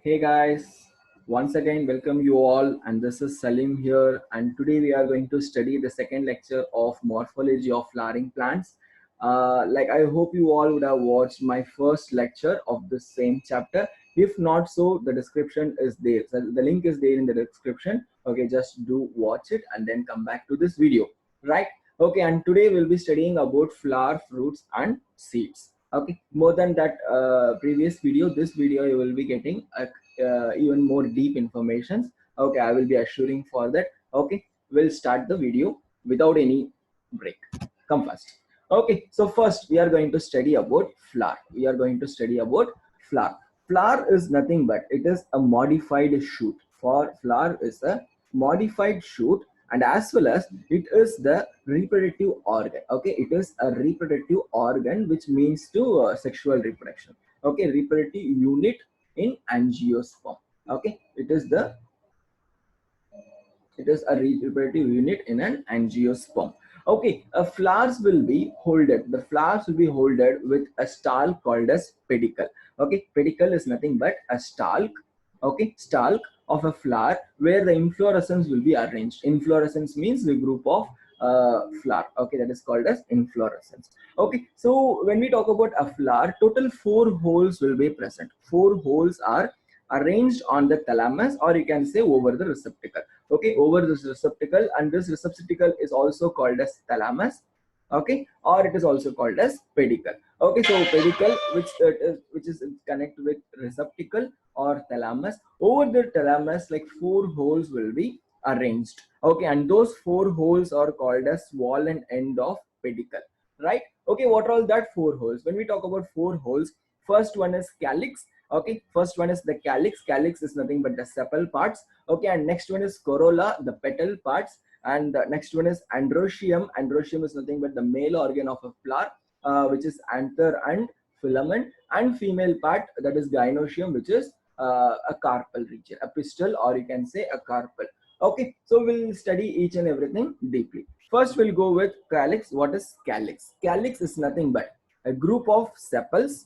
Hey guys, once again welcome you all, and this is Salim here, and today we are going to study the second lecture of morphology of flowering plants. Like I hope you all would have watched my first lecture of the same chapter. If not so, the description is there. So the link is there in the description. Okay, just do watch it and then come back to this video. Right? Okay, and today we'll be studying about flower, fruits, and seeds. Okay, more than that previous video, this video you will be getting even more deep information. Okay, I will be assuring for that. Okay, we'll start the video without any break. Come first. Okay, so first we are going to study about flower. We are going to study about flower. Flower is nothing but it is a modified shoot. For flower is a modified shoot, and as well as it is the reproductive organ. Okay, it is a reproductive organ, which means to sexual reproduction. Okay, reproductive unit in angiosperm. Okay, it is a reproductive unit in an angiosperm. Okay, flowers will be holded. The flowers will be holded with a stalk called as pedicle. Okay, pedicle is nothing but a stalk. Okay, stalk of a flower where the inflorescence will be arranged. Inflorescence means the group of flower. Okay, that is called as inflorescence. Okay, so when we talk about a flower, total 4 holes will be present. 4 holes are arranged on the thalamus, or you can say over the receptacle. Okay, over this receptacle, and this receptacle is also called as thalamus. Okay, or it is also called as pedicle. Okay, so pedicle, which is connected with receptacle or thalamus. Over the thalamus, like 4 holes will be arranged. Okay, and those 4 holes are called as swollen end of pedicle. Right? Okay, what are all that 4 holes? When we talk about 4 holes, first one is calyx. Okay, first one is the calyx. Calyx is nothing but the sepal parts. Okay, and next one is corolla, the petal parts, and the next one is androecium. Androecium is nothing but the male organ of a flower, which is anther and filament, and female part, that is gynoecium, which is a carpel region, a pistil, or you can say a carpel. Okay, so we'll study each and everything deeply. First, we'll go with calyx. What is calyx? Calyx is nothing but a group of sepals,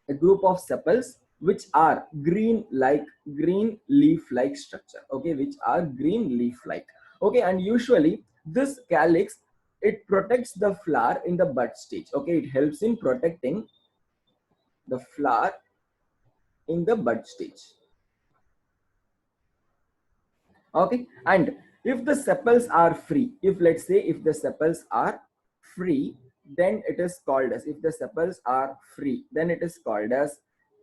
which are green leaf like structure. Okay, which are green leaf like. Okay, and usually this calyx, it protects the flower in the bud stage. Okay, it helps in protecting the flower in the bud stage. Okay, and if the sepals are free, if let's say if the sepals are free, then it is called as, if the sepals are free, then it is called as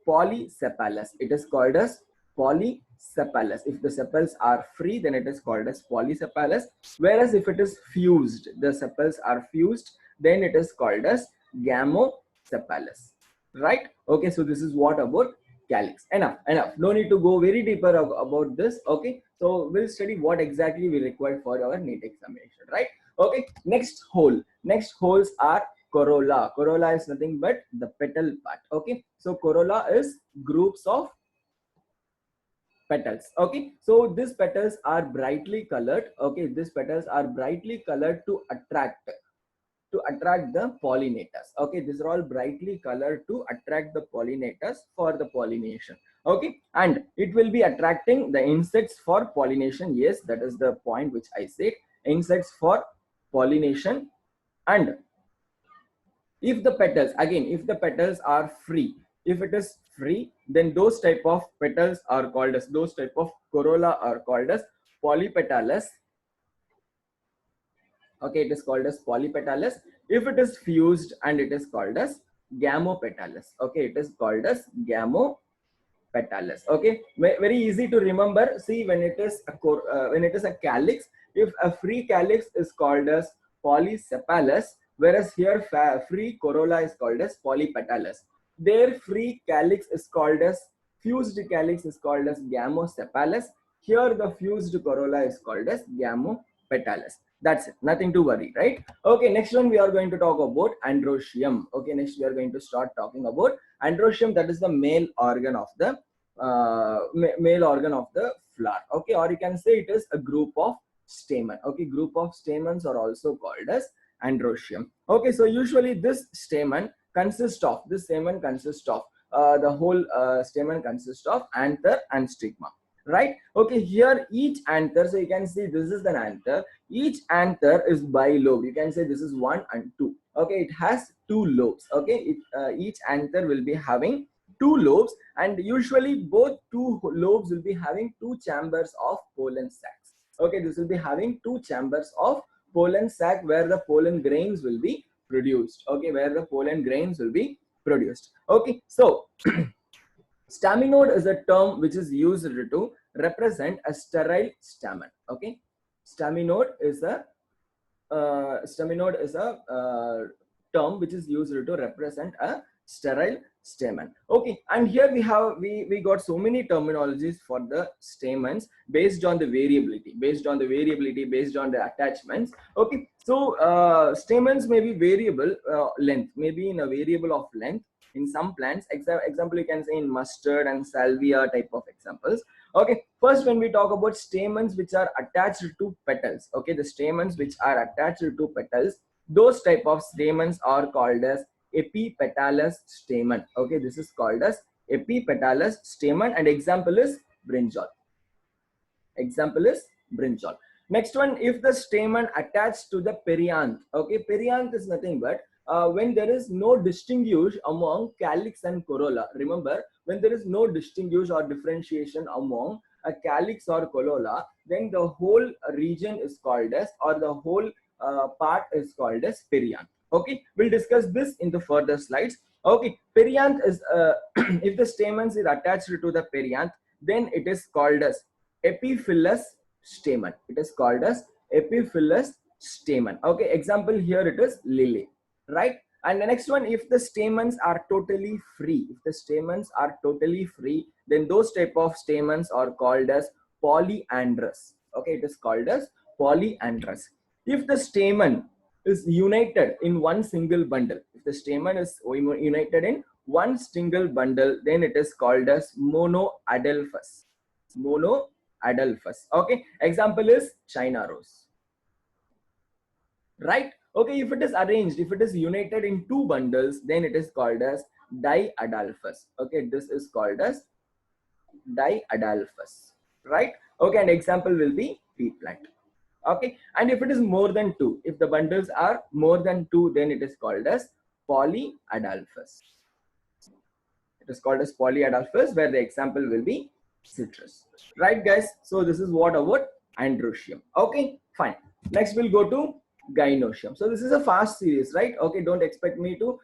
polysepalous. It is called as polysepalous. If the sepals are free, then it is called as polysepalous. Whereas if it is fused, the sepals are fused, then it is called as gamosepalous. Right? Okay, so this is what about calyx. Enough, no need to go very deeper about this. Okay, so we'll study what exactly we require for our NEET examination. Right? Okay, next holes are corolla. Corolla is nothing but the petal part. Okay, so corolla is groups of petals. Okay, so these petals are brightly colored. Okay, these petals are brightly colored to attract the pollinators. Okay, these are all brightly colored to attract the pollinators for the pollination. Okay, and it will be attracting the insects for pollination. Yes, that is the point which I said, insects for pollination. And if the petals, again, if the petals are free, if it is free, then those type of petals are called as, those type of corolla are called as polypetalous. Okay, it is called as polypetalous. If it is fused, and it is called as gamopetalous. Okay, it is called as gamopetalous. Okay, very easy to remember. See, when it is a calyx, if a free calyx is called as polysepalous, whereas here free corolla is called as polypetalous. Their free calyx is called as, fused calyx is called as gamosepalous. Here the fused corolla is called as gamopetalous. That's it, nothing to worry, right? Okay, next one we are going to talk about androecium. Okay, next we are going to start talking about androecium, that is the male organ of the flower. Okay, or you can say it is a group of stamen. Okay, group of stamens are also called as androecium. Okay, so usually this stamen consists of the whole stamen consists of anther and stigma, right? Okay, here each anther, so you can see this is an anther. Each anther is bilobed. You can say this is 1 and 2. Okay, it has 2 lobes. Okay, each anther will be having 2 lobes, and usually both 2 lobes will be having 2 chambers of pollen sacs. Okay, this will be having 2 chambers of pollen sac where the pollen grains will be produced. Okay, where the pollen grains will be produced. Okay, so staminode is a term which is used to represent a sterile stamen. Okay, staminode is a term which is used to represent a sterile stamen. Okay, and here we got so many terminologies for the stamens based on the variability, based on the attachments. Okay, so stamens may be variable length, maybe in a variable of length in some plants. Example you can say in mustard and salvia type of examples. Okay, first when we talk about stamens which are attached to petals, okay, the stamens which are attached to petals, those type of stamens are called as epipetalous stamen. Okay, this is called as epipetalous stamen, and example is brinjal. Example is brinjal. Next one, if the stamen attached to the perianth. Okay, perianth is nothing but when there is no distinguish among calyx and corolla. Remember, when there is no distinguish or differentiation among a calyx or corolla, then the whole region is called as, or the whole part is called as perianth. Okay, we'll discuss this in the further slides. Okay, perianth is if the stamens is attached to the perianth, then it is called as epiphyllous stamen. It is called as epiphyllous stamen. Okay, example here it is lily, right? And the next one, if the stamens are totally free, then those type of stamens are called as polyandrous. Okay, it is called as polyandrous. If the stamen is united in one single bundle, then it is called as monoadelphous. Okay, example is China rose, right? Okay, if it is arranged, if it is united in 2 bundles, then it is called as diadelphous. Okay, this is called as diadelphous, right? Okay, and example will be pea plant. Okay, and if it is more than 2, if the bundles are more than 2, then it is called as polyadelphous. It is called as polyadelphous, where the example will be citrus, right guys? So this is what about androecium. Okay, fine. Next we'll go to gynoecium. So this is a fast series, right? Okay, don't expect me to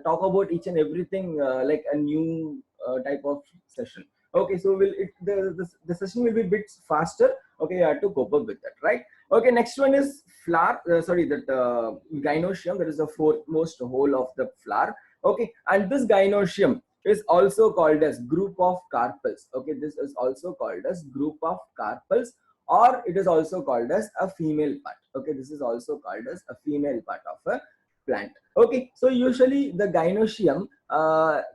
talk about each and everything like a new type of session. Okay, so the session will be a bit faster. Okay, you have to cope up with that, right? Okay, next one is flower. Gynoecium. That is the foremost hole of the flower. Okay, and this gynoecium is also called as group of carpels. Okay, this is also called as group of carpels, or it is also called as a female part. Okay, this is also called as a female part of a plant. Okay, so usually the gynoecium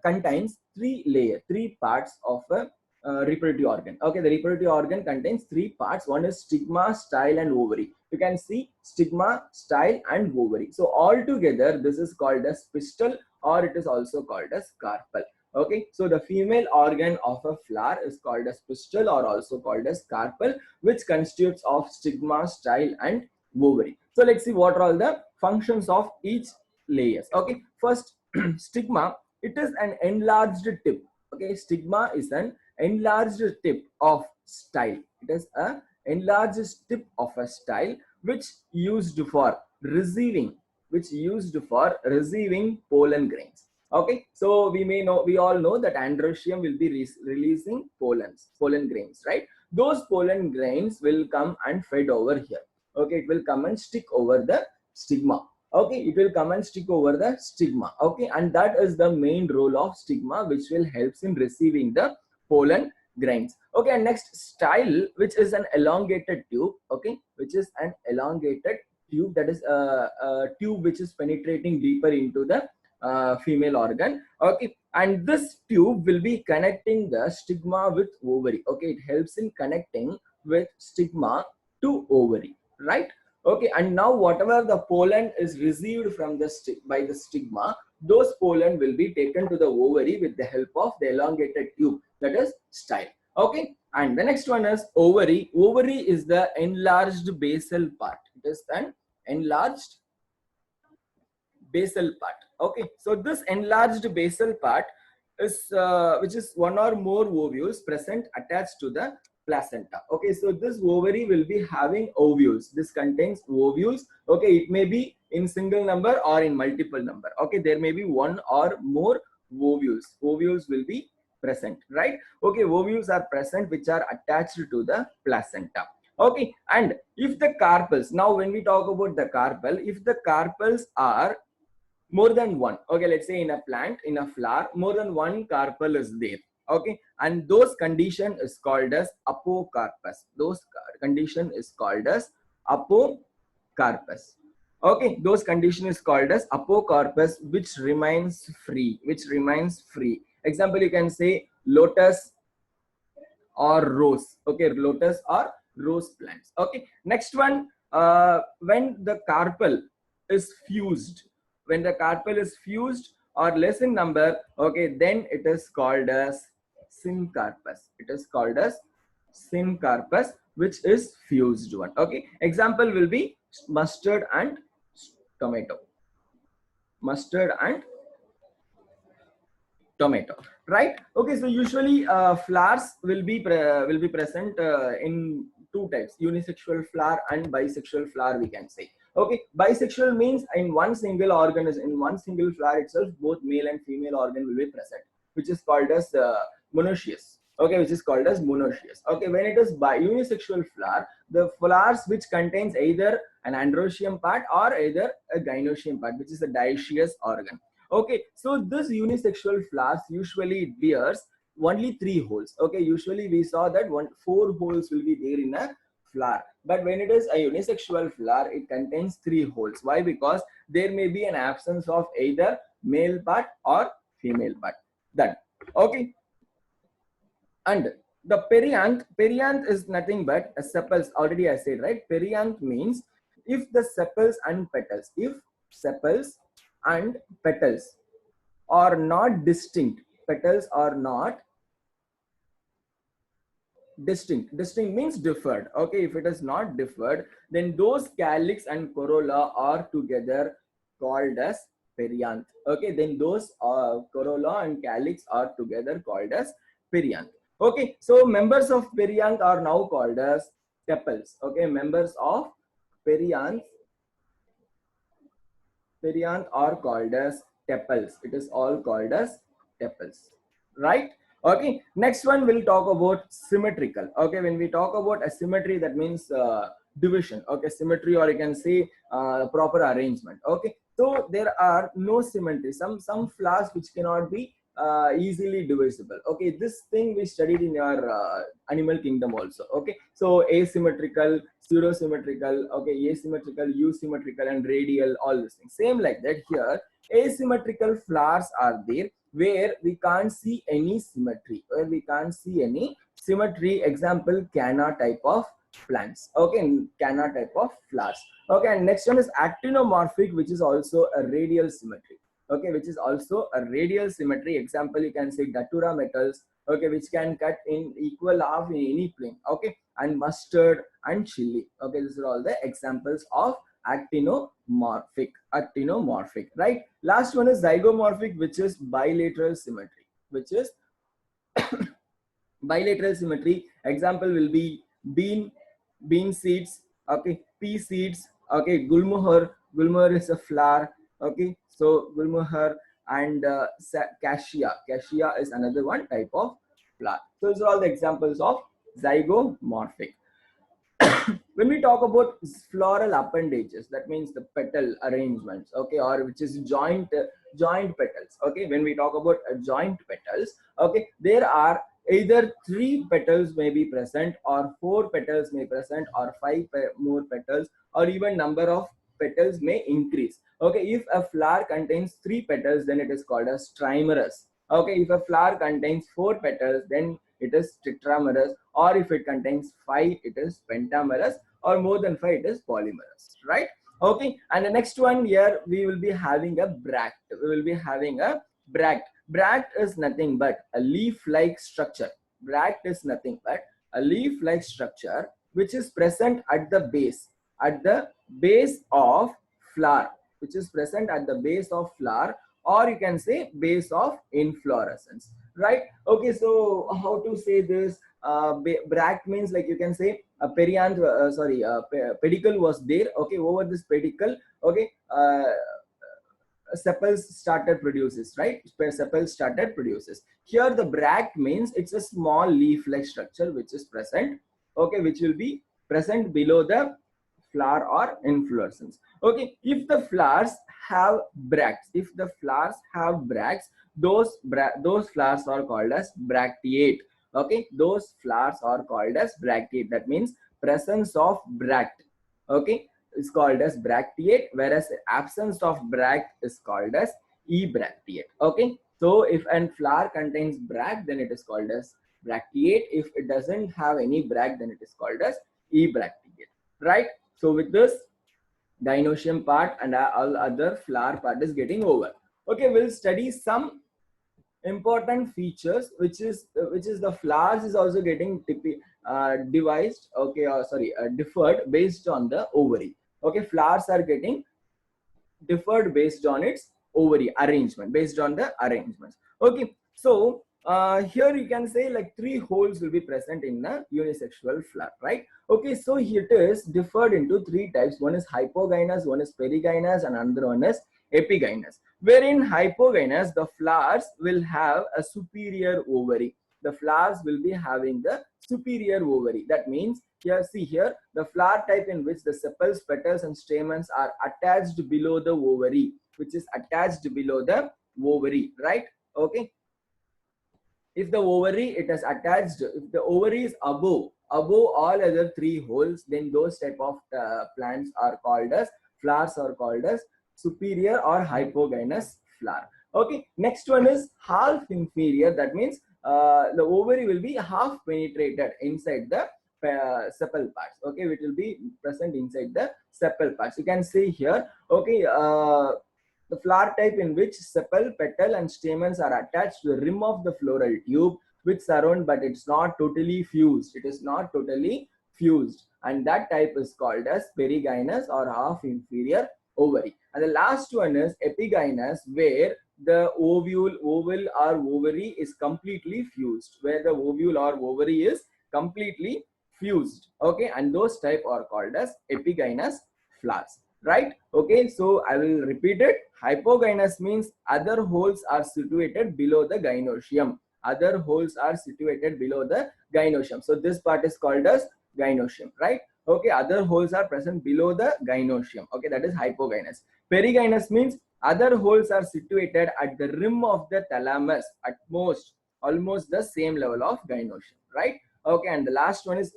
contains 3 parts of a reproductive organ. Okay, the reproductive organ contains 3 parts. One is stigma, style, and ovary. You can see stigma, style, and ovary. So all together, this is called as pistil, or it is also called as carpel. Okay, so the female organ of a flower is called as pistil, or also called as carpel, which constitutes of stigma, style, and ovary. So let's see what are all the functions of each layers. Okay, first stigma, it is an enlarged tip. Okay, stigma is an enlarged tip of style. It is a enlarged tip of a style which used for receiving pollen grains. Okay, so we all know that androecium will be releasing pollen grains, right? Those pollen grains will come and fed over here. Okay, it will come and stick over the stigma. Okay, it will come and stick over the stigma. Okay, and that is the main role of stigma, which will helps in receiving the pollen grains. Okay, and next, style, which is an elongated tube. Okay, which is an elongated tube, that is a tube which is penetrating deeper into the female organ. Okay, and this tube will be connecting the stigma with ovary. Okay, it helps in connecting with stigma to ovary, right? Okay, and now whatever the pollen is received from the by the stigma, those pollen will be taken to the ovary with the help of the elongated tube, that is style. Okay, and the next one is ovary. Ovary is the enlarged basal part. It is an enlarged basal part. Okay, so this enlarged basal part is which is one or more ovules present attached to the placenta. Okay, so this ovary will be having ovules. This contains ovules. Okay, it may be in single number or in multiple number. Okay, there may be one or more ovules. Ovules will be present, right? Okay, ovules are present which are attached to the placenta. Okay, and if the carpels, now when we talk about the carpel, if the carpels are more than one, okay, let's say in a plant, in a flower, more than one carpel is there. Okay, and those condition is called as apocarpus. Those condition is called as apocarpus. Okay, those condition is called as apocarpus, which remains free, example you can say lotus or rose. Okay, lotus or rose plants. Okay, next one, when the carpel is fused, when the carpel is fused or less in number, okay, then it is called as syncarpus. It is called as syncarpus, which is fused one. Okay, example will be mustard and tomato. Mustard and tomato, right? Okay, so usually flowers will be present in two types, unisexual flower and bisexual flower, we can say. Okay, bisexual means in one single organism, in one single flower itself, both male and female organ will be present, which is called as monoecious. Okay, which is called as monoecious. Okay, when it is by unisexual flower, the flowers which contains either an androecium part or either a gynoecium part, which is a dioecious organ. Okay, so this unisexual flowers usually it bears only 3 holes. Okay, usually we saw that 4 holes will be there in a flower, but when it is a unisexual flower, it contains 3 holes. Why? Because there may be an absence of either male part or female part. That okay. And the perianth is nothing but a sepals. Already I said, right? Perianth means if the sepals and petals, if sepals and petals are not distinct, petals are not distinct. Distinct means differed. Okay, if it is not differed, then those calyx and corolla are together called as perianth. Okay, then those corolla and calyx are together called as perianth. Okay, so members of perianth are now called as tepals. Okay, members of perianth are called as tepals. It is all called as tepals, right? Okay, next one we'll talk about symmetrical. Okay, when we talk about a symmetry, that means division. Okay, symmetry, or you can say proper arrangement. Okay, so there are no symmetry. Some flowers which cannot be easily divisible. Okay, this thing we studied in your animal kingdom also. Okay, so asymmetrical, pseudo-symmetrical, okay, asymmetrical, eusymmetrical, and radial, all these things. Same like that here, asymmetrical flowers are there where we can't see any symmetry, example canna type of plants. Okay, canna type of flowers. Okay, and next one is actinomorphic, which is also a radial symmetry. Okay, which is also a radial symmetry. Example you can say datura metals, okay, which can cut in equal half in any plane. Okay, and mustard and chili. Okay, these are all the examples of actinomorphic, right? Last one is zygomorphic, which is bilateral symmetry, example will be bean seeds, okay, pea seeds, okay, gulmohar is a flower. Okay, so gulmohar and cassia is another one type of flower. So these are all the examples of zygomorphic. When we talk about floral appendages, that means the petal arrangements, okay, or which is joint petals. Okay, when we talk about joint petals, okay, there are either 3 petals may be present, or 4 petals may present, or 5 more petals, or even number of petals may increase. Okay, if a flower contains 3 petals, then it is called as trimerous. Okay, if a flower contains 4 petals, then it is tetramerous, or if it contains 5, it is pentamerous, or more than 5, it is polymerous, right? Okay, and the next one here we will be having a bract. We will be having a bract. Bract is nothing but a leaf-like structure. Bract is nothing but a leaf-like structure which is present at the base of flower, which is present at the base of flower, or you can say base of inflorescence, right? Okay, so how to say this? Bract means, like, you can say a pedicle was there. Okay, over this pedicle, okay, sepals started produces, right? Sepals started produces. Here the bract means it's a small leaf-like structure which is present, okay, which will be present below the flower or inflorescence. Okay, if the flowers have bracts, those flowers are called as bracteate. Okay, those flowers are called as bracteate. That means presence of bract, okay, is called as bracteate, whereas absence of bract is called as ebracteate. Okay, so if a flower contains bract, then it is called as bracteate. If it doesn't have any bract, then it is called as ebracteate, right? So with this, gynoecium part and all other flower part is getting over. Okay, we'll study some important features, which is the flowers is also getting devised, okay, or differed based on the ovary. Okay, flowers are getting differed based on its ovary arrangement, based on the arrangements. Okay, so here you can say like 3 holes will be present in the unisexual flower, right? Okay, so it is differed into 3 types. One is hypogynous, one is perigynous, and another one is epigynous. Wherein hypogynous, the flowers will have a superior ovary. The flowers will be having the superior ovary. That means, here, see here, the flower type in which the sepals, petals, and stamens are attached below the ovary, which is attached below the ovary, right? Okay, if the ovary, it is attached, if the ovary is above all other 3 holes, then those type of plants are called as, flowers are called as superior or hypogynous flower. Okay, next one is half inferior. That means the ovary will be half penetrated inside the sepal parts. Okay, it will be present inside the sepal parts. You can see here, okay, the flower type in which sepal, petal, and stamens are attached to the rim of the floral tube, which surround, but it's not totally fused. It is not totally fused, and that type is called as perigynous or half inferior ovary. And the last one is epigynous, where the oval or ovary is completely fused, where the ovule or ovary is completely fused. Okay, and those type are called as epigynous flowers, right? Okay, so I will repeat it. Hypogynous means other holes are situated below the gynoecium. Other holes are situated below the gynoecium. So this part is called as gynoecium, right? Okay, other holes are present below the gynoecium. Okay, that is hypogynous. Perigynous means other holes are situated at the rim of the thalamus, at most almost the same level of gynoecium, right? Okay, and the last one is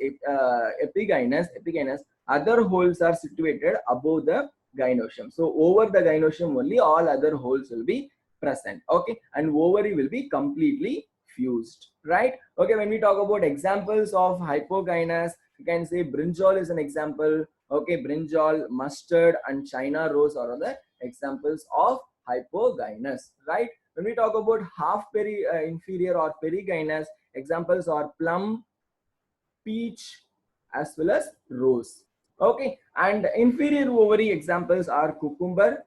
epigynous. Epigynous, other holes are situated above the gynoecium. So over the gynoecium only, all other holes will be present. Okay, and ovary will be completely fused, right? Okay, when we talk about examples of hypogynous, you can say brinjal is an example. Okay, brinjal, mustard, and China rose are the examples of hypogynous, right? When we talk about half inferior or perigynous, examples are plum, peach, as well as rose. Okay, and inferior ovary examples are cucumber,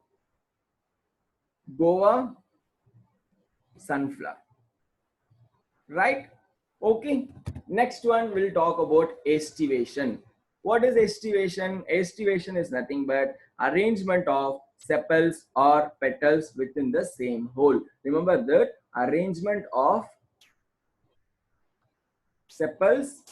guava, sunflower, right? Okay, next one we'll talk about estivation. What is estivation? Estivation is nothing but arrangement of sepals or petals within the same hole. Remember that arrangement of sepals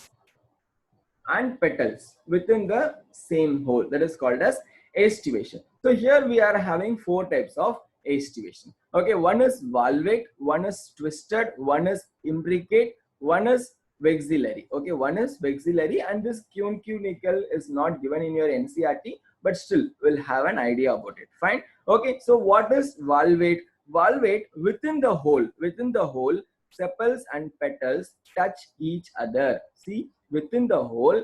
and petals within the same hole, that is called as estivation. So here we are having 4 types of estivation. Okay, one is valvate, one is twisted, one is imbricate, one is vexillary. Okay, one is vexillary, and this cuncunicle is not given in your NCERT, but still we'll have an idea about it. Fine. Okay, so what is valvate? Valvate, within the hole, sepals and petals touch each other. See, within the hole,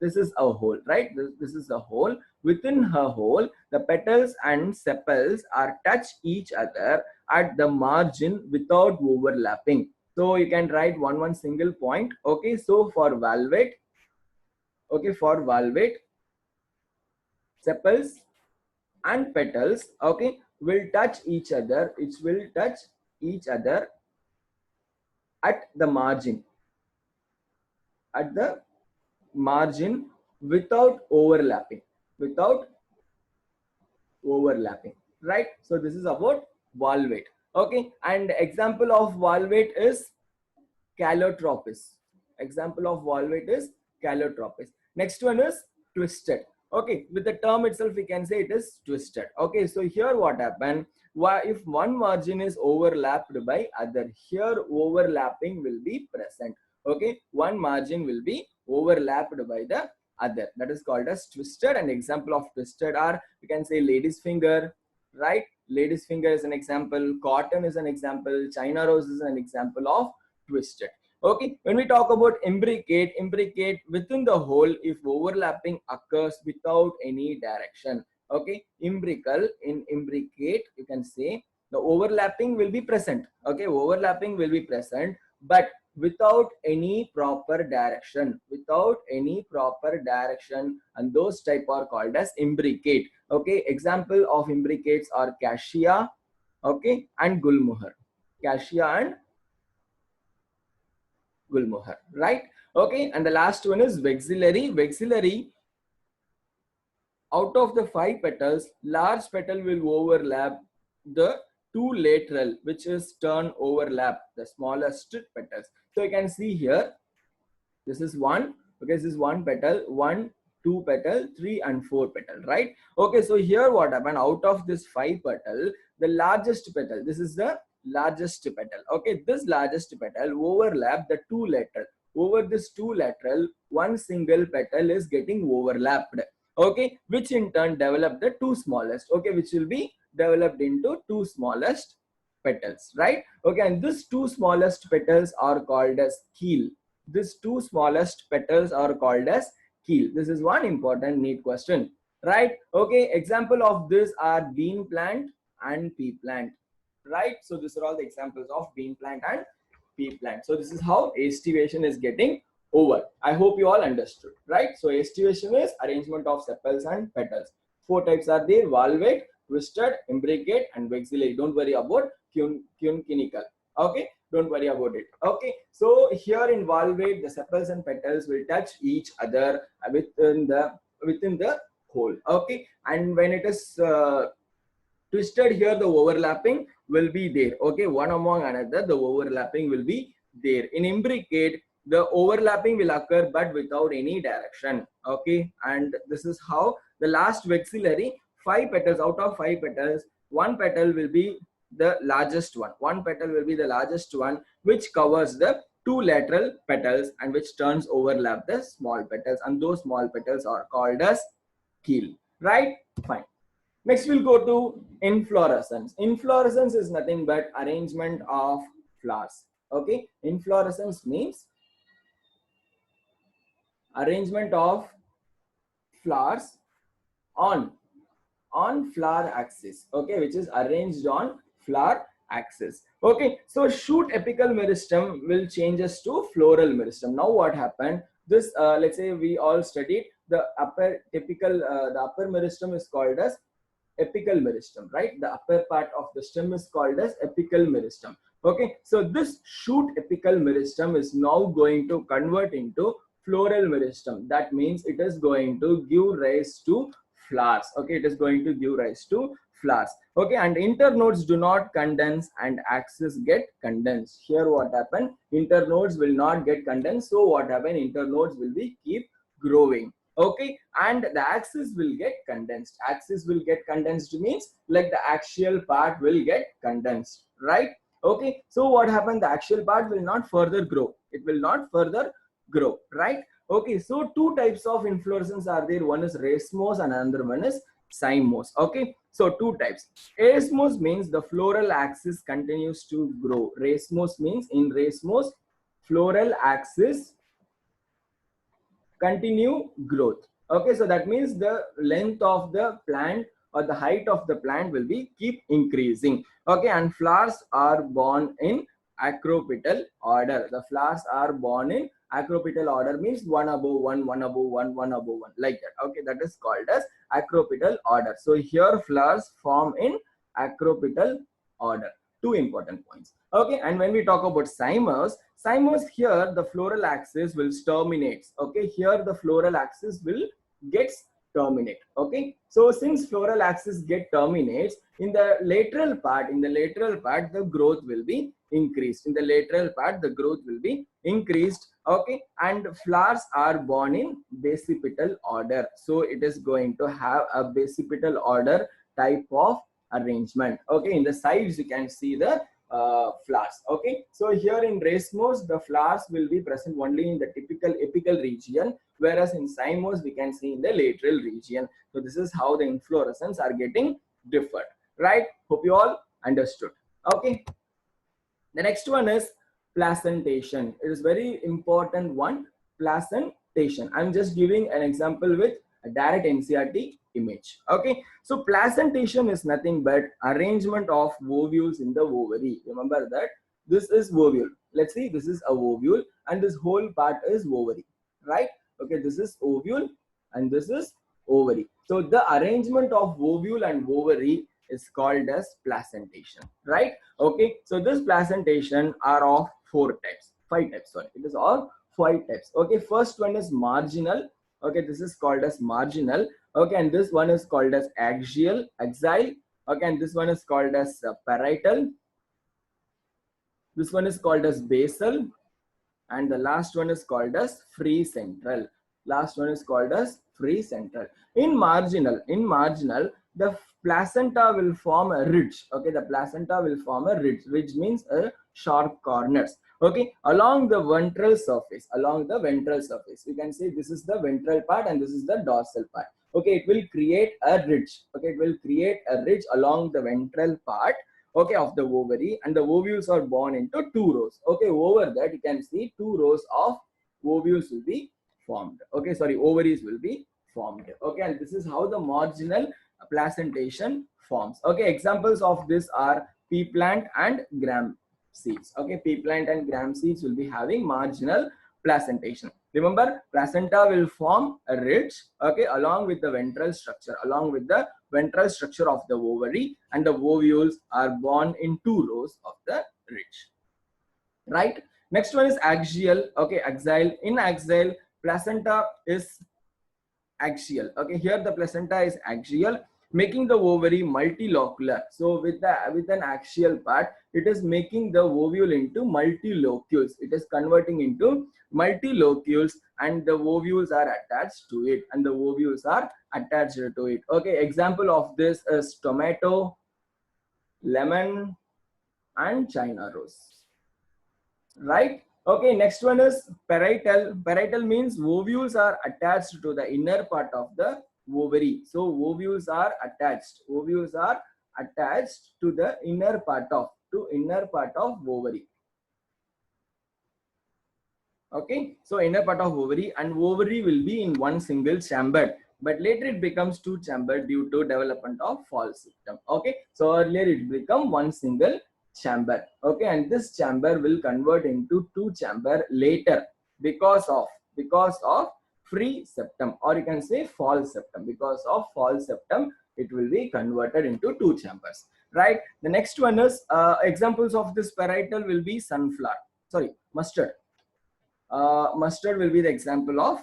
This is a hole, right? This is a hole. Within her hole, the petals and sepals are touch each other at the margin without overlapping. So you can write one single point. Okay, so for valvate, okay, for valvate, sepals and petals, okay, will touch each other. It will touch each other at the margin, at the margin without overlapping, without overlapping, right? So this is about valvate. Okay, and example of valvate is calotropis. Example of valvate is calotropis. Next one is twisted. Okay, with the term itself we can say it is twisted. Okay, so here what happened, why if one margin is overlapped by other, here overlapping will be present. Okay, one margin will be overlapped by the other, that is called as twisted. And example of twisted are, you can say lady's finger, right? Lady's finger is an example, cotton is an example, China rose is an example of twisted. Okay, when we talk about imbricate, imbricate within the hole if overlapping occurs without any direction. Okay, imbrical, in imbricate you can say the overlapping will be present. Okay, overlapping will be present, but without any proper direction, without any proper direction, and those type are called as imbricate. Okay, example of imbricates are cassia, okay, and gulmohar. Cassia and gulmohar, right? Okay, and the last one is vexillary. Vexillary, out of the 5 petals, large petal will overlap the 2 lateral, which is turn overlap the smallest petals. So you can see here, this is one, okay, this is one petal, 1, 2 petal, 3 and 4 petal, right? Okay, so here what happened, out of this 5 petal, the largest petal, this is the largest petal. Okay, this largest petal overlap the 2 lateral. Over this 2 lateral, one single petal is getting overlapped. Okay, which in turn develop the 2 smallest. Okay, which will be developed into 2 smallest petals, right? Okay, and these 2 smallest petals are called as keel. These 2 smallest petals are called as keel. This is one important neat question, right? Okay, example of this are bean plant and pea plant, right? So these are all the examples of bean plant and pea plant. So this is how aestivation is getting over. I hope you all understood, right? So aestivation is arrangement of sepals and petals. 4 types are there: valvate, twisted, imbricate, and vexillary. Don't worry about cuncunical. Okay, don't worry about it. Okay, so here in valvate, the sepals and petals will touch each other within the hole. Okay, and when it is twisted, here the overlapping will be there. Okay, one among another, the overlapping will be there. In imbricate, the overlapping will occur but without any direction. Okay, and this is how the last vexillary, 5 petals, out of 5 petals, 1 petal will be the largest one. 1 petal will be the largest one, which covers the 2 lateral petals and which turns overlap the small petals, and those small petals are called as keel, right? Fine. Next we'll go to inflorescence. Inflorescence is nothing but arrangement of flowers. Okay, inflorescence means arrangement of flowers on flower axis. Okay, which is arranged on flower axis. Okay, so shoot apical meristem will change us to floral meristem. Now what happened, this let's say we all studied the upper meristem is called as apical meristem, right? The upper part of the stem is called as apical meristem. Okay, so this shoot apical meristem is now going to convert into floral meristem. That means it is going to give rise to flowers. Okay, it is going to give rise to flowers. Okay, and internodes do not condense and axis get condensed. Here what happened, internodes will not get condensed. So what happened, internodes will be keep growing. Okay, and the axis will get condensed. Axis will get condensed means like the axial part will get condensed, right? Okay, so what happened, the axial part will not further grow. It will not further grow, right? Okay, so 2 types of inflorescence are there. One is racemose and another one is cymose. Okay, so 2 types. Racemose means the floral axis continues to grow. Racemose means in racemose floral axis continue growth. Okay, so that means the length of the plant or the height of the plant will be keep increasing. Okay, and flowers are born in acropetal order. The flowers are born in acropetal order, means one above one, one above one, one above one, like that. Okay, that is called as acropetal order. So here flowers form in acropetal order. Two important points. Okay, and when we talk about cymers, here the floral axis will terminate. Okay, here the floral axis will gets terminate. Okay, so since floral axis get terminates, in the lateral part, the growth will be increased. In the lateral part, the growth will be increased. Okay, and flowers are born in basipetal order. So it is going to have a basipetal order type of arrangement. Okay, in the sides you can see the flowers. Okay, so here in racemose, the flowers will be present only in the typical apical region, whereas in cymose we can see in the lateral region. So this is how the inflorescence are getting different, right? Hope you all understood. Okay, the next one is placentation. It is very important one, placentation. I'm just giving an example with a direct NCERT image. Okay, so placentation is nothing but arrangement of ovules in the ovary. Remember that this is ovule. Let's see, this is a ovule and this whole part is ovary, right? Okay, this is ovule and this is ovary. So the arrangement of ovule and ovary is called as placentation, right? Okay, so this placentation are of five types, sorry, it is all five types. Okay, first one is marginal. Okay, this is called as marginal. Okay, and this one is called as axial. Okay, and this one is called as parietal. This one is called as basal, and the last one is called as free central. Last one is called as free central. In marginal, the placenta will form a ridge. Okay, the placenta will form a ridge. Ridge means a sharp corners. Okay, along the ventral surface. You can say this is the ventral part and this is the dorsal part. Okay, it will create a ridge. Okay, it will create a ridge along the ventral part, okay, of the ovary, and the ovules are born into two rows. Okay, over that you can see two rows of ovules will be formed. Okay, sorry, ovaries will be formed. Okay, and this is how the marginal placentation forms. Okay, examples of this are pea plant and gram seeds. Okay, pea plant and gram seeds will be having marginal placentation. Remember, placenta will form a ridge, okay, along with the ventral structure, of the ovary, and the ovules are born in two rows of the ridge, right? Next one is axial. Okay, axial. In axial, placenta is axial. Okay, here the placenta is axial, making the ovary multilocular. So with an axial part, it is making the ovule into multilocules. It is converting into multilocules, and the ovules are attached to it. Okay, example of this is tomato, lemon, and China rose, right? Okay, next one is parietal. Parietal means ovules are attached to the inner part of the ovary. So ovules are attached to the inner part of ovary. Okay, so inner part of ovary, and ovary will be in one single chamber, but later it becomes two chamber due to development of false septum. Okay, so earlier it become one single chamber. Okay, and this chamber will convert into two chamber later because of free septum, or you can say false septum. Because of false septum, it will be converted into two chambers, right? The next one is examples of this parietal will be mustard. Mustard will be the example of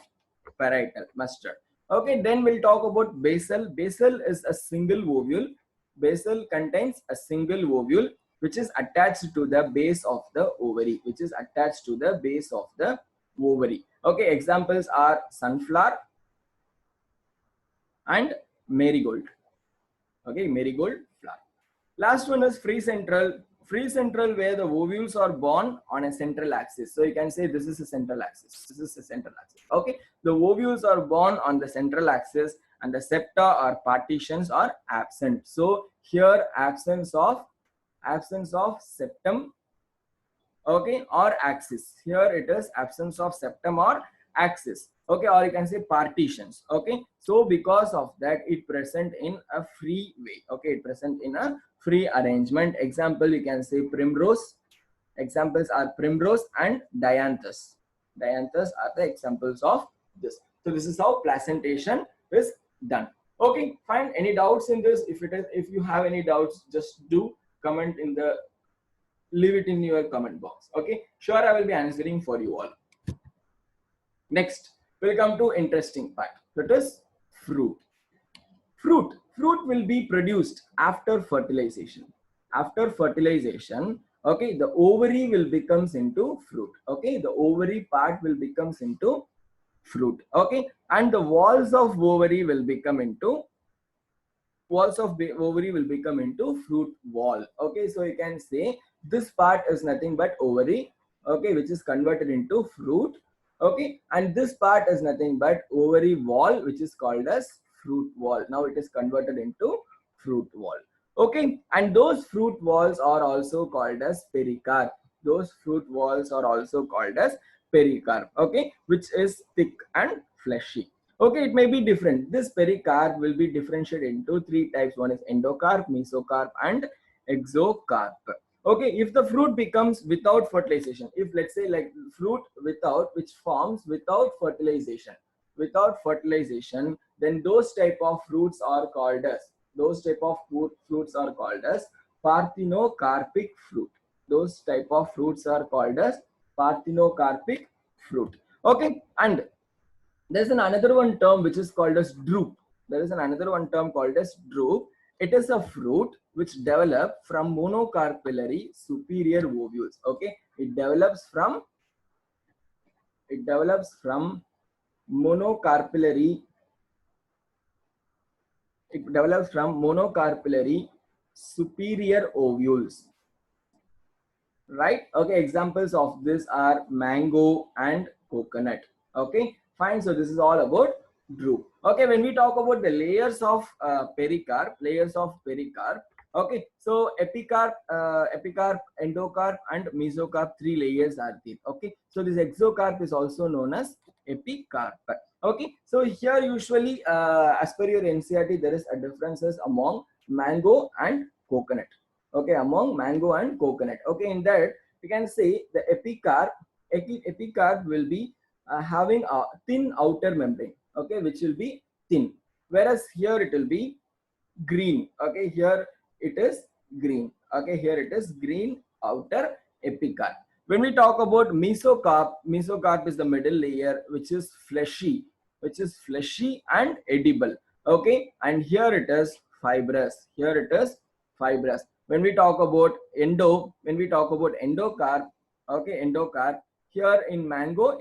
parietal, mustard. Okay, then we'll talk about basal. Basal is a single ovule. Basal contains a single ovule which is attached to the base of the ovary. Okay, examples are sunflower and marigold. Okay, marigold flower. Last one is free central. Free central, where the ovules are born on a central axis. So you can say this is a central axis. Okay, the ovules are born on the central axis, and the septa or partitions are absent. So here absence of septum, okay, or axis. Here it is absence of septum or axis. okay, or you can say partitions. Okay, so because of that it present in a free way. Okay, it present in a free arrangement. Example, you can say primrose. Examples are primrose and dianthus. Dianthus are the examples of this. So this is how placentation is done. Okay, fine. Any doubts in this? If you have any doubts, just do comment in the, leave it in your comment box. Okay, sure, I will be answering for you all. Next, we'll come to interesting part. That is fruit. Fruit will be produced after fertilization. After fertilization, okay, the ovary will becomes into fruit. Okay, the ovary part will becomes into fruit. Okay, and the walls of ovary will become into fruit wall. Okay, so you can say this part is nothing but ovary, okay, which is converted into fruit. Okay, and this part is nothing but ovary wall, which is called as fruit wall. Now it is converted into fruit wall. Okay, and those fruit walls are also called as pericarp. Those fruit walls are also called as pericarp. Okay, which is thick and fleshy. Okay, it may be different. This pericarp will be differentiated into three types. One is endocarp, mesocarp, and exocarp. Okay, if the fruit becomes without fertilization, if let's say like fruit without, which forms without fertilization, then those type of fruits are called as, parthenocarpic fruit. Those type of fruits are called as parthenocarpic fruit. Okay, and there's another one term which is called as drupe. It is a fruit which develops from monocarpellary superior ovules. Okay, it develops from monocarpellary superior ovules, right? Okay, examples of this are mango and coconut. Okay, fine. So this is all about drupe. Okay, when we talk about the layers of pericarp, okay, so epicarp, endocarp, and mesocarp, three layers are there. Okay, so this exocarp is also known as epicarp. Okay, so here usually as per your NCERT, there is a differences among mango and coconut. Okay, among mango and coconut. Okay, in that you can say the epicarp will be having a thin outer membrane. Okay, which will be thin, whereas here it will be green. Okay, here it is green. Okay, here it is green outer epicarp. When we talk about mesocarp is the middle layer, which is fleshy and edible. Okay, and here it is fibrous. When we talk about endocarp, okay, endocarp, here in mango,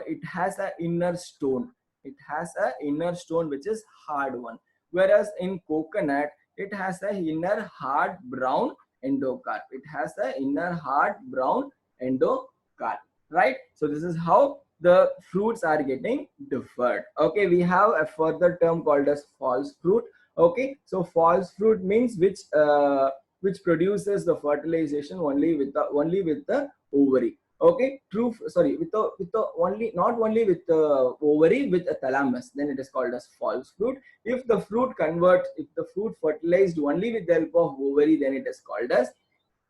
it has an inner stone. Which is hard one. Whereas in coconut, it has a inner hard brown endocarp. Right? So this is how the fruits are getting differed. Okay, we have a further term called as false fruit. Okay, so false fruit means which produces the fertilization only with the ovary. Okay, not only with the ovary, with a thalamus, then it is called as false fruit. If the fruit fertilized only with the help of ovary, then it is called as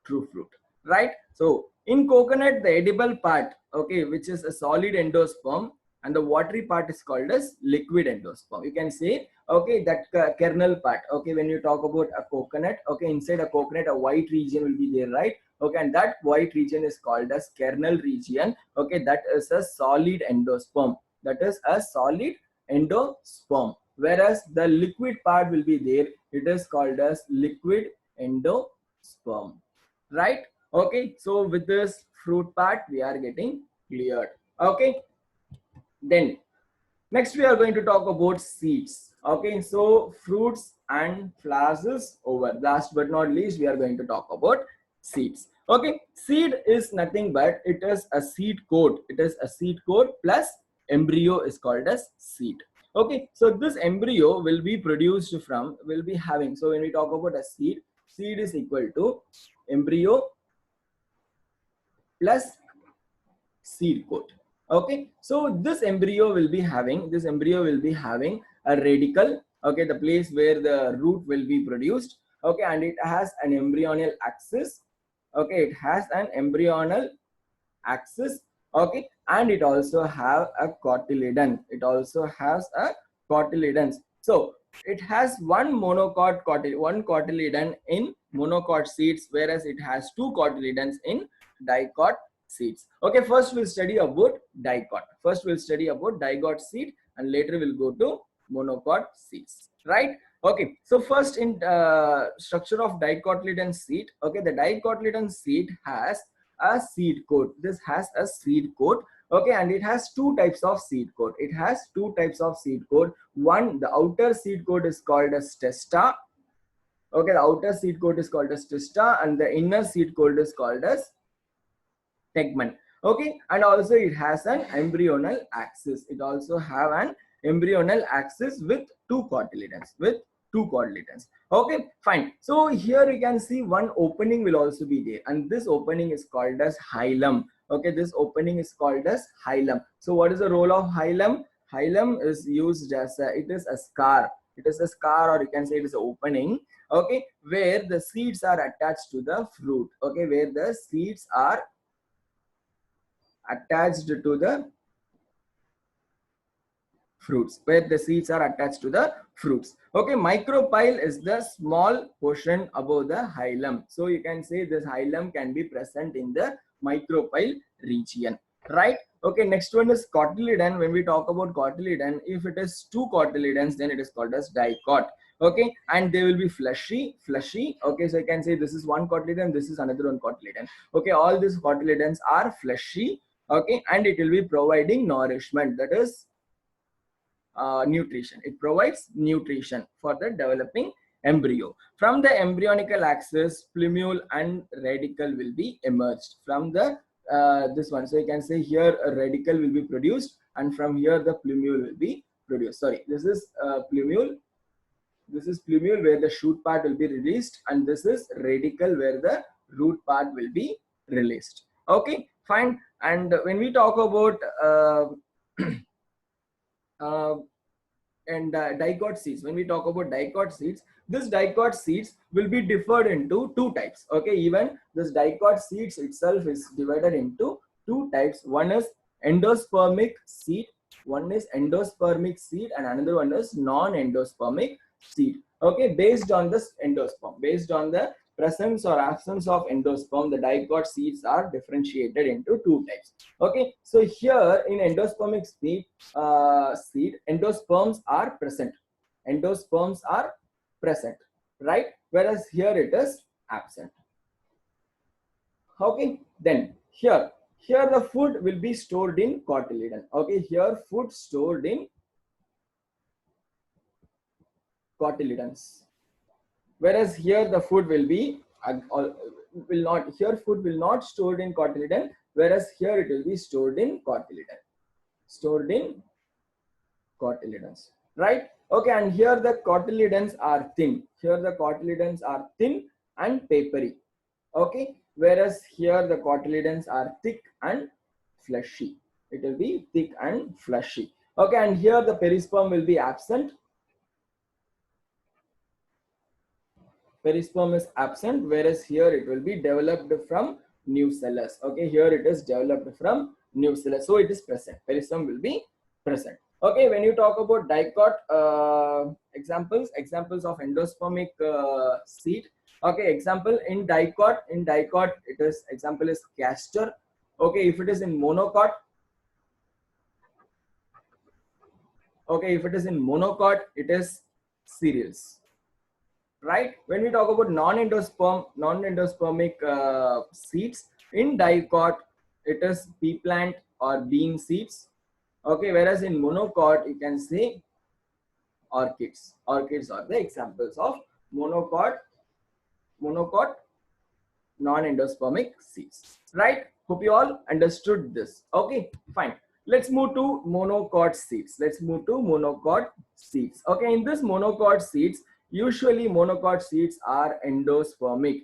true fruit, right? So in coconut, the edible part, okay, which is a solid endosperm, and the watery part is called as liquid endosperm. You can say, okay, that kernel part. Okay, when you talk about a coconut, okay, inside a coconut, a white region will be there, right? Okay, and that white region is called as kernel region. Okay, that is a solid endosperm. Whereas the liquid part will be there. It is called as liquid endosperm, right? Okay, so with this fruit part, we are getting cleared. Okay, then next we are going to talk about seeds. Okay, so fruits and flowers is over. Last but not least, we are going to talk about seeds. Okay, seed is nothing but it is a seed coat. Plus embryo is called as seed. Okay, so this embryo will be having. So when we talk about a seed is equal to embryo plus seed coat. Okay, so this embryo will be having a radicle, okay, the place where the root will be produced, okay, and it has an embryonal axis, okay, it has an embryonal axis, okay, and it also have a cotyledon, it also has a cotyledons. So it has one cotyledon in monocot seeds, whereas it has two cotyledons in dicot seeds. Okay, first we'll study about dicot. First we'll study about dicot seed, and later we'll go to monocot seeds, right? Okay, so first in structure of dicotyledon seed, okay, the dicotyledon seed has a seed coat. This has a seed coat, okay, and it has two types of seed coat. It has two types of seed coat. One, the outer seed coat is called as testa, okay, the outer seed coat is called as testa, and the inner seed coat is called as tegmen, okay, and also it has an embryonal axis. It also have an embryonal axis with two cotyledons, okay, fine. So here you can see one opening will also be there, and this opening is called as hilum, okay, this opening is called as hilum. So what is the role of hilum? Hilum is used as it is a scar, or you can say it is an opening, okay, where the seeds are attached to the fruit, okay, where the seeds are attached to the fruits, where the seeds are attached to the fruits, okay. Micropyle is the small portion above the hilum, so you can say this hilum can be present in the micropyle region, right? Okay, next one is cotyledon. When we talk about cotyledon, if it is two cotyledons, then it is called as dicot, okay, and they will be fleshy, okay, so you can say this is one cotyledon, this is another one cotyledon, okay, all these cotyledons are fleshy, okay, and it will be providing nourishment, that is nutrition. It provides nutrition for the developing embryo. From the embryonical axis, plumule and radicle will be emerged from the this one. So you can say here a radicle will be produced, and from here the plumule will be produced. Sorry, this is plumule. This is plumule where the shoot part will be released, and this is radicle where the root part will be released. Okay, fine. And when we talk about uh, dicot seeds, when we talk about dicot seeds, this dicot seeds will be differed into two types, okay. Even this dicot seeds itself is divided into two types. One is endospermic seed, and another one is non-endospermic seed, okay. Based on this endosperm, based on the presence or absence of endosperm, the dicot seeds are differentiated into two types, okay. So here in endospermic seed, endosperms are present, right, whereas here it is absent, okay. Then here the food will be stored in cotyledon, okay, here food stored in cotyledons, whereas here the food will be food will not stored in cotyledon, whereas here it will be stored in cotyledons, right, okay. And here the cotyledons are thin, and papery, okay, whereas here the cotyledons are thick and fleshy, it will be thick and fleshy, okay. And here the perisperm will be absent, whereas here it will be developed from nucellus, okay, here it is developed from nucellus, so it is present, perisperm will be present, okay. When you talk about dicot, examples of endospermic seed, okay, example in dicot, it is, example is castor, okay. If it is in monocot, okay, if it is in monocot, it is cereals, right. When we talk about non-endospermic seeds, in dicot it is pea plant or bean seeds, okay, whereas in monocot you can say orchids are the examples of monocot non-endospermic seeds, right. Hope you all understood this, okay, fine. Let's move to monocot seeds. Okay, in this monocot seeds, usually monocot seeds are endospermic.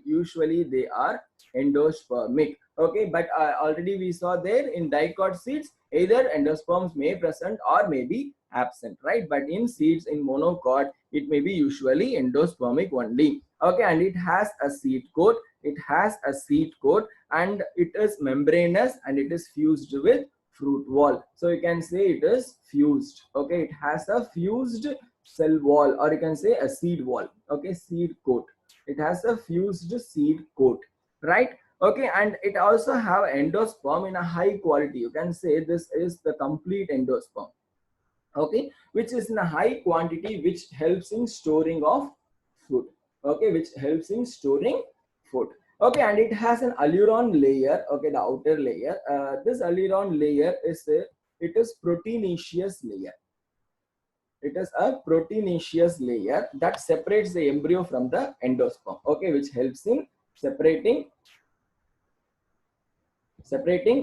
Okay, but already we saw there in dicot seeds, either endosperms may present or may be absent, right? But in seeds in monocot, it may be usually endospermic only. Okay, and it has a seed coat. It has a seed coat, and it is membranous, and it is fused with fruit wall. So you can say it is fused. Okay, it has a fused cell wall, or you can say a seed wall. Okay, seed coat. It has a fused seed coat, right? Okay, and it also have endosperm in a high quality. You can say this is the complete endosperm. Okay, which is in a high quantity, which helps in storing of food. Okay, which helps in storing food. Okay, and it has an aleurone layer. Okay, the outer layer. This aleurone layer is it is proteinaceous layer. It is a proteinaceous layer that separates the embryo from the endosperm. Okay, which helps in separating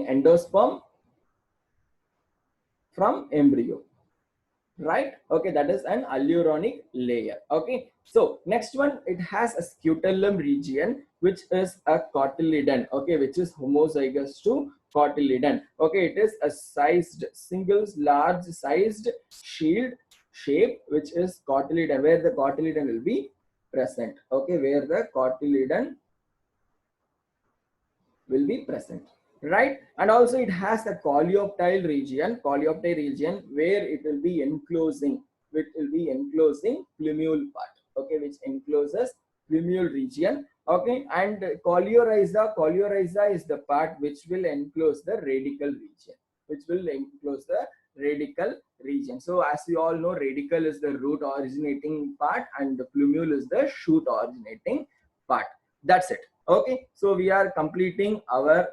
endosperm from embryo, right? Okay, that is an aluronic layer. Okay, so next one, it has a scutellum region, which is a cotyledon. Okay, which is homozygous to cotyledon. Okay, it is a sized single large sized shield shape, which is cotyledon, where the cotyledon will be present. Okay, where the cotyledon will be present, right? And also it has a coleoptile region where it will be enclosing plumule part. Okay, which encloses plumule region. Okay, and coleorrhiza is the part which will enclose the radical region. So as we all know, radical is the root originating part, and the plumule is the shoot originating part. That's it. Okay, so we are completing our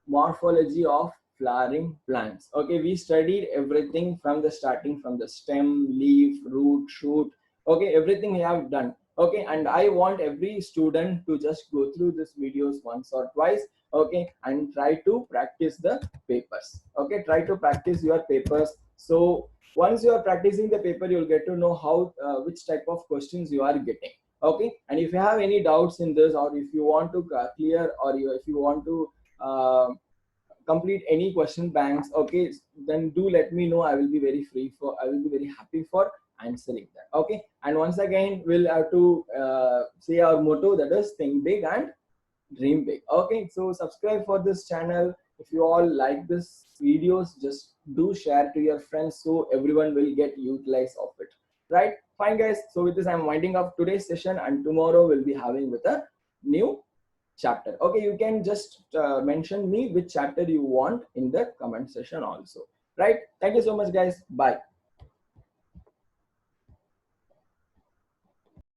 morphology of flowering plants. Okay, we studied everything from the starting, from the stem, leaf, root, shoot. Okay, everything we have done. Okay, and I want every student to just go through these videos once or twice. Okay, and try to practice the papers. Okay, try to practice your papers. So once you are practicing the paper, you'll get to know how which type of questions you are getting. Okay, and if you have any doubts in this, or if you want to clear, or if you want to complete any question banks, okay, then do let me know. I will be very happy for answering that. Okay, and once again, we'll have to say our motto, that is think big and dream big. Okay, so subscribe for this channel. If you all like this videos, just do share to your friends, so everyone will get utilized of it, right? Fine guys, so with this I'm winding up today's session, and tomorrow we'll be having with a new chapter. Okay, you can just mention me which chapter you want in the comment section also, right? Thank you so much guys. Bye.